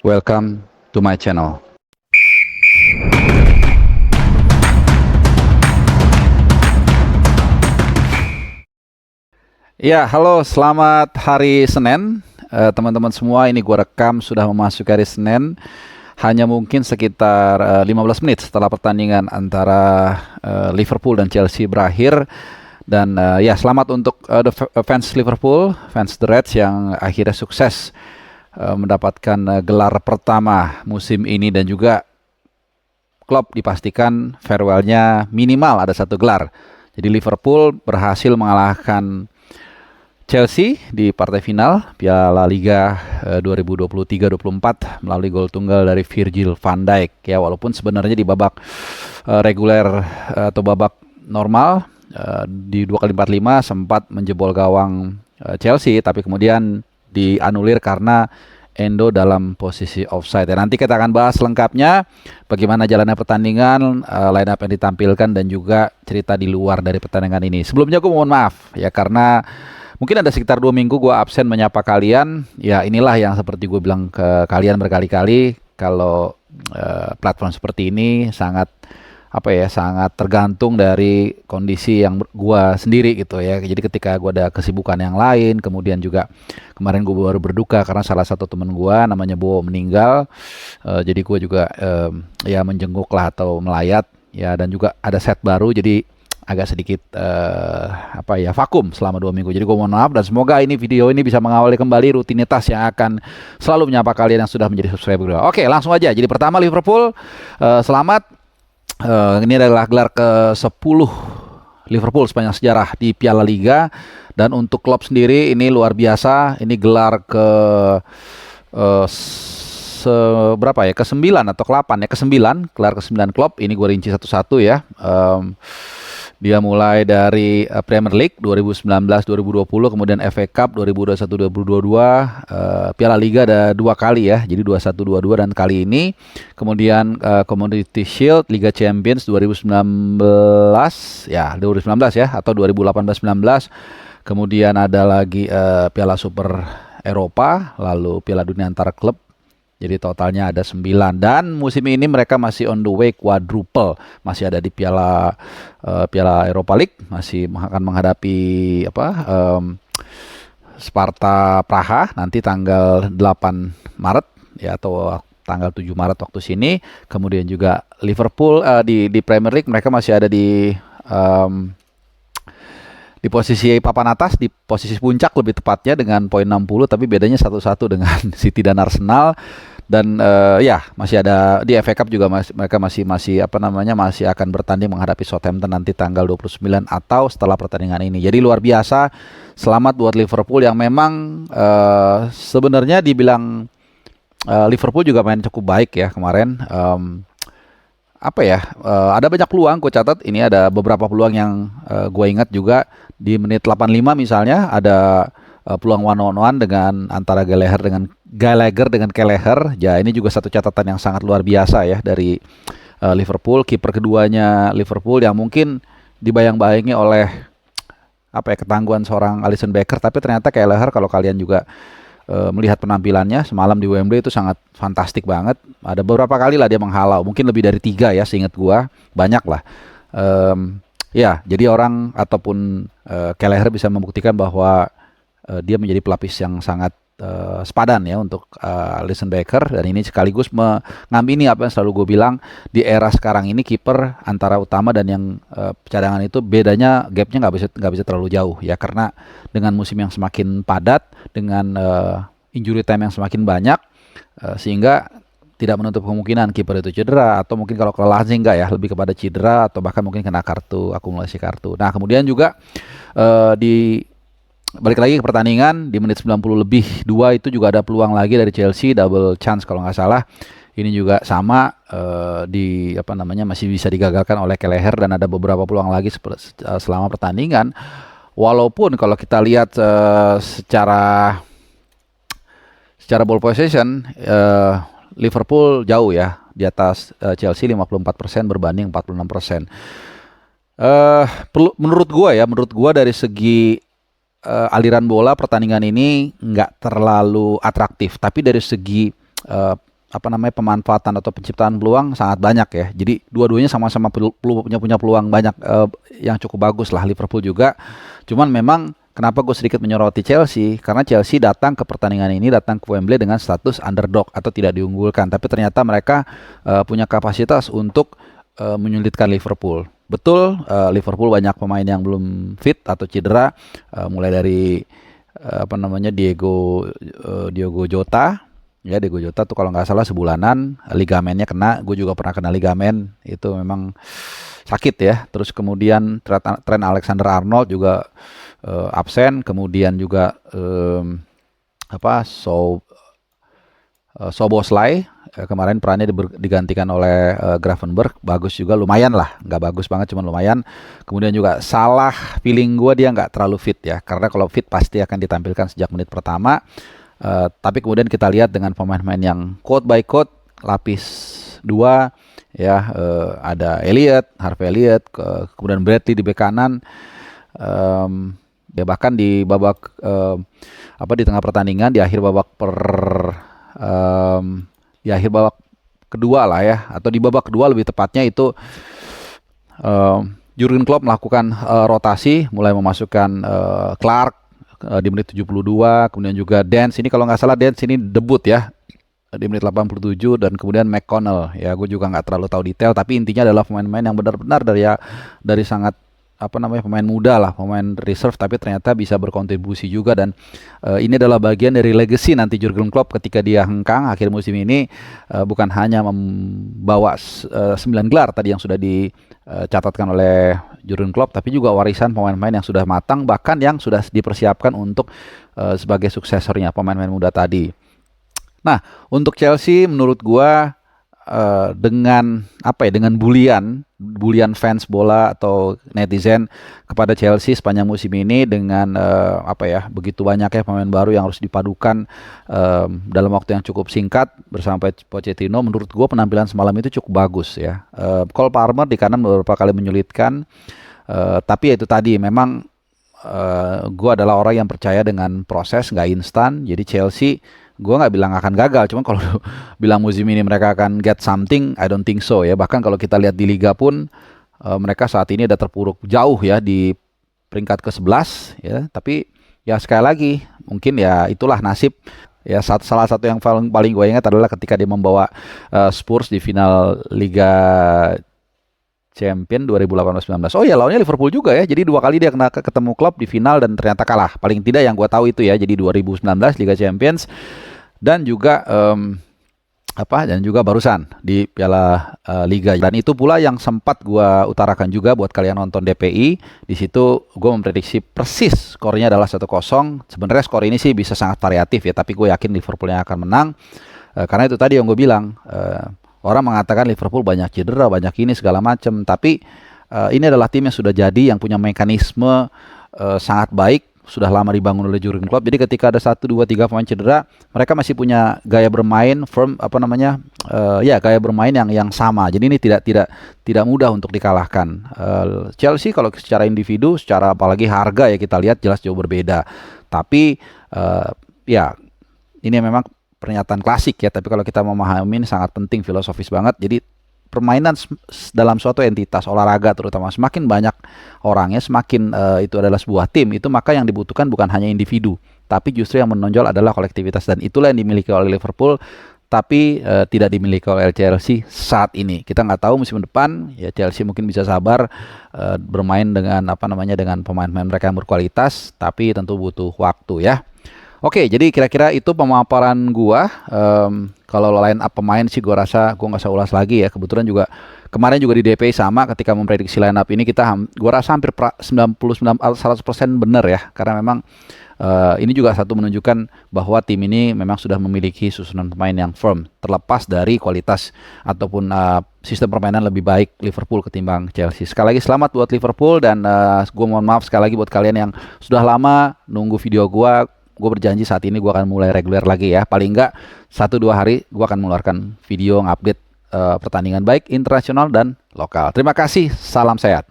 Welcome to my channel. Ya, halo, selamat hari Senin, teman-teman semua. Ini gua rekam sudah memasuki hari Senin. Hanya mungkin sekitar 15 menit setelah pertandingan antara Liverpool dan Chelsea berakhir. Dan ya, selamat untuk fans Liverpool, fans The Reds yang akhirnya sukses mendapatkan gelar pertama musim ini, dan juga Klopp dipastikan farewell-nya minimal ada satu gelar. Jadi Liverpool berhasil mengalahkan Chelsea di partai final Piala Liga 2023-24 melalui gol tunggal dari Virgil van Dijk. Ya, walaupun sebenarnya di babak reguler atau babak normal di 2x45 sempat menjebol gawang Chelsea, tapi kemudian dianulir karena Endo dalam posisi offside. Nanti kita akan bahas lengkapnya bagaimana jalannya pertandingan, line up yang ditampilkan, dan juga cerita di luar dari pertandingan ini. Sebelumnya gue mohon maaf ya, karena mungkin ada sekitar 2 minggu gue absen menyapa kalian. Ya, inilah yang seperti gue bilang ke kalian berkali-kali, kalau platform seperti ini sangat sangat tergantung dari kondisi yang gue sendiri gitu ya. Jadi ketika gue ada kesibukan yang lain, kemudian juga kemarin gue baru berduka karena salah satu temen gue namanya Bo meninggal. Jadi gue juga ya menjenguk lah atau melayat ya, dan juga ada set baru, jadi agak sedikit vakum selama 2 minggu. Jadi gue mohon maaf, dan semoga ini video ini bisa mengawali kembali rutinitas yang akan selalu menyapa kalian yang sudah menjadi subscriber. Oke, langsung aja. Jadi pertama, Liverpool, selamat. Ini adalah gelar ke-10 Liverpool sepanjang sejarah di Piala Liga, dan untuk Klopp sendiri ini luar biasa. Ini gelar ke-9 atau ke-8 ya, ke-9, gelar ke-9 Klopp. Ini gue rinci satu-satu ya. Dia mulai dari Premier League 2019-2020, kemudian FA Cup 2021-2022, Piala Liga ada 2 kali ya, jadi 21-22, dan kali ini kemudian Community Shield, Liga Champions 2019 ya, atau 2018-19, kemudian ada lagi Piala Super Eropa, lalu Piala Dunia antar klub. Jadi totalnya ada 9, dan musim ini mereka masih on the way quadruple, masih ada di Piala Europa League, masih akan menghadapi Sparta Praha nanti tanggal 8 Maret ya, atau tanggal 7 Maret waktu sini. Kemudian juga Liverpool di Premier League mereka masih ada di posisi papan atas, di posisi puncak lebih tepatnya, dengan poin 60, tapi bedanya 1-1 dengan City dan Arsenal. Dan ya, masih ada di FA Cup juga, mereka masih akan bertanding menghadapi Southampton nanti tanggal 29 atau setelah pertandingan ini. Jadi luar biasa, selamat buat Liverpool yang memang sebenarnya dibilang Liverpool juga main cukup baik ya kemarin. Ada banyak peluang, gue catat ini ada beberapa peluang yang gue ingat juga. Di menit 85 misalnya ada peluang one-on-one dengan antara Gallagher dengan Kelleher. Ya, ini juga satu catatan yang sangat luar biasa ya dari Liverpool. Kiper keduanya Liverpool yang mungkin dibayang-bayangi oleh ketangguhan seorang Alisson Becker, tapi ternyata Kelleher, kalau kalian juga melihat penampilannya semalam di Wembley, itu sangat fantastik banget. Ada beberapa kali lah dia menghalau, mungkin lebih dari 3 ya seingat gua, banyak lah. Ya, jadi orang ataupun Kelleher bisa membuktikan bahwa dia menjadi pelapis yang sangat sepadan ya untuk Alisson Becker, dan ini sekaligus mengamini apa yang selalu gue bilang, di era sekarang ini kiper antara utama dan yang cadangan itu bedanya, gapnya nggak bisa terlalu jauh ya, karena dengan musim yang semakin padat, dengan injury time yang semakin banyak, sehingga tidak menutup kemungkinan kiper itu cedera, atau mungkin kalau kelelahan sih enggak ya, lebih kepada cedera atau bahkan mungkin kena akumulasi kartu. Nah, kemudian juga balik lagi ke pertandingan di menit 90 lebih 2 itu juga ada peluang lagi dari Chelsea, double chance kalau nggak salah. Ini juga sama masih bisa digagalkan oleh Kelleher, dan ada beberapa peluang lagi selama pertandingan. Walaupun kalau kita lihat secara ball possession, Liverpool jauh ya di atas Chelsea, 54% berbanding 46%. Menurut gua dari segi aliran bola pertandingan ini nggak terlalu atraktif, tapi dari segi apa namanya pemanfaatan atau penciptaan peluang sangat banyak ya. Jadi dua-duanya sama-sama punya peluang banyak yang cukup bagus lah. Liverpool juga. Cuman memang kenapa gue sedikit menyoroti Chelsea? Karena Chelsea datang ke pertandingan ini, datang ke Wembley dengan status underdog atau tidak diunggulkan. Tapi ternyata mereka punya kapasitas untuk menyulitkan Liverpool. Betul, Liverpool banyak pemain yang belum fit atau cedera, mulai dari apa namanya Diego Jota. Ya, Diego Jota tuh kalau nggak salah sebulanan ligamennya kena. Gue juga pernah kena ligamen, itu memang sakit ya. Terus kemudian Trent Alexander-Arnold juga absen. Kemudian juga Szoboszlai kemarin perannya digantikan oleh Gravenberch, bagus juga, lumayan lah, nggak bagus banget cuman lumayan. Kemudian juga Salah, feeling gue dia nggak terlalu fit ya, karena kalau fit pasti akan ditampilkan sejak menit pertama. Tapi kemudian kita lihat dengan pemain-pemain yang quote by quote lapis 2 ya, ada Harvey Elliott, kemudian Bradley di bek kanan. Ya bahkan di babak di tengah pertandingan di akhir babak kedua lah ya, atau di babak kedua lebih tepatnya itu Jurgen Klopp melakukan rotasi, mulai memasukkan Clark di menit 72, kemudian juga Dance ini kalau nggak salah Dance ini debut ya di menit 87, dan kemudian McConnell ya, gue juga nggak terlalu tahu detail, tapi intinya adalah pemain-pemain yang benar-benar dari sangat pemain muda lah, pemain reserve, tapi ternyata bisa berkontribusi juga. Dan ini adalah bagian dari legacy nanti Jurgen Klopp ketika dia hengkang akhir musim ini, bukan hanya membawa 9 gelar tadi yang sudah dicatatkan oleh Jurgen Klopp, tapi juga warisan pemain-pemain yang sudah matang, bahkan yang sudah dipersiapkan untuk sebagai suksesornya pemain-pemain muda tadi. Nah, untuk Chelsea menurut gua dengan bulian fans bola atau netizen kepada Chelsea sepanjang musim ini, dengan begitu banyaknya pemain baru yang harus dipadukan dalam waktu yang cukup singkat bersama Pochettino, menurut gue penampilan semalam itu cukup bagus ya. Cole Palmer di kanan beberapa kali menyulitkan, tapi ya itu tadi memang gue adalah orang yang percaya dengan proses, nggak instan. Jadi Chelsea gue nggak bilang akan gagal, cuman kalau bilang musim ini mereka akan get something, I don't think so ya. Bahkan kalau kita lihat di Liga pun mereka saat ini ada terpuruk jauh ya di peringkat ke-11 ya. Tapi ya sekali lagi mungkin ya itulah nasib ya. Salah satu yang paling gue ingat adalah ketika dia membawa Spurs di final Liga Champion 2018-19. Oh ya, lawannya Liverpool juga ya. Jadi 2 kali dia kena ketemu klub di final dan ternyata kalah. Paling tidak yang gue tahu itu ya. Jadi 2019 Liga Champions dan juga dan juga barusan di Piala Liga. Dan itu pula yang sempat gue utarakan juga buat kalian nonton DPI. Di situ gue memprediksi persis skornya adalah 1-0. Sebenarnya skor ini sih bisa sangat variatif ya, tapi gue yakin Liverpool yang akan menang. Karena itu tadi yang gue bilang, orang mengatakan Liverpool banyak cedera, banyak ini segala macam, tapi ini adalah tim yang sudah jadi, yang punya mekanisme sangat baik, sudah lama dibangun oleh Jurgen Klopp. Jadi ketika ada 1, 2, 3 pemain cedera, mereka masih punya gaya bermain gaya bermain yang sama. Jadi ini tidak mudah untuk dikalahkan. Chelsea kalau secara individu, secara apalagi harga ya kita lihat jelas jauh berbeda. Tapi ini memang pernyataan klasik ya, tapi kalau kita memahami ini sangat penting, filosofis banget. Jadi permainan dalam suatu entitas olahraga terutama, semakin banyak orangnya, semakin itu adalah sebuah tim, itu maka yang dibutuhkan bukan hanya individu, tapi justru yang menonjol adalah kolektivitas, dan itulah yang dimiliki oleh Liverpool, tapi tidak dimiliki oleh Chelsea saat ini. Kita nggak tahu musim depan ya, Chelsea mungkin bisa sabar bermain dengan dengan pemain-pemain mereka yang berkualitas, tapi tentu butuh waktu ya. Oke, jadi kira-kira itu pemaparan gua. Kalau line up pemain sih gua rasa gua nggak usah ulas lagi ya. Kebetulan juga kemarin juga di DPI sama, ketika memprediksi line up ini gua rasa hampir 100% benar ya. Karena memang ini juga satu menunjukkan bahwa tim ini memang sudah memiliki susunan pemain yang firm, terlepas dari kualitas ataupun sistem permainan lebih baik Liverpool ketimbang Chelsea. Sekali lagi selamat buat Liverpool, dan gua mohon maaf sekali lagi buat kalian yang sudah lama nunggu video gua. Gue berjanji saat ini gue akan mulai reguler lagi ya. Paling enggak 1-2 hari gue akan mengeluarkan video ngupdate pertandingan baik internasional dan lokal. Terima kasih, salam sehat.